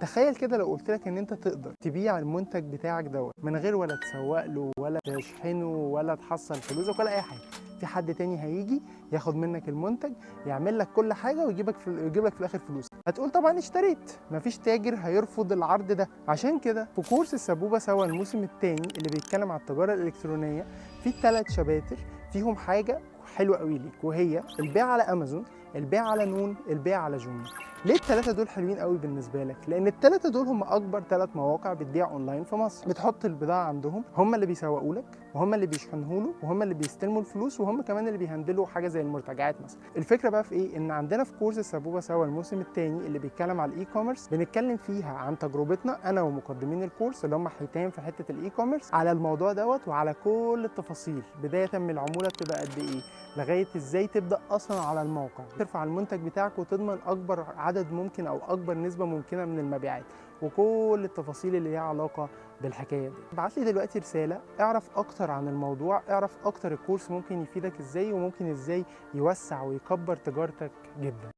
تخيل كده لو قلت لك ان انت تقدر تبيع المنتج بتاعك دوت من غير ولا تسوق له ولا تشحنه ولا تحصل فلوسك ولا اي حاجه. في حد تاني هيجي ياخد منك المنتج، يعمل لك كل حاجه ويجيب لك في الاخر فلوس. هتقول طبعا اشتريت، مفيش تاجر هيرفض العرض ده. عشان كده في كورس السبوبه سوا الموسم الثاني اللي بيتكلم على التجاره الالكترونيه، في 3 شباتر فيهم حاجه حلوه قوي ليك، وهي البيع على امازون، البيع على نون، البيع على جوميا. ليه ال3 دول حلوين قوي بالنسبه لك؟ لان ال3 دول هم اكبر 3 مواقع بتبيع اونلاين في مصر. بتحط البضاعه عندهم، هم اللي بيسوقوا لك وهم اللي بيشحنوا له وهم اللي بيستلموا الفلوس وهم كمان اللي بيهندلوا حاجه زي المرتجعات مثلا. الفكره بقى في ايه؟ ان عندنا في كورس السبوبه سوا الموسم الثاني اللي بيتكلم على الاي كوميرس، بنتكلم فيها عن تجربتنا انا ومقدمين الكورس اللي هم حيتان في حته الاي كوميرس على الموضوع دوت، وعلى كل التفاصيل، بدايه من العموله بتبقى قد ايه لغايه ازاي تبدا اصلا على الموقع ترفع المنتج بتاعك وتضمن اكبر عدد ممكن او اكبر نسبه ممكنه من المبيعات، وكل التفاصيل اللي ليها علاقه بالحكايه دي. ابعت لي دلوقتي رساله اعرف اكتر عن الموضوع، اعرف اكتر الكورس ممكن يفيدك ازاي وممكن ازاي يوسع ويكبر تجارتك جدا.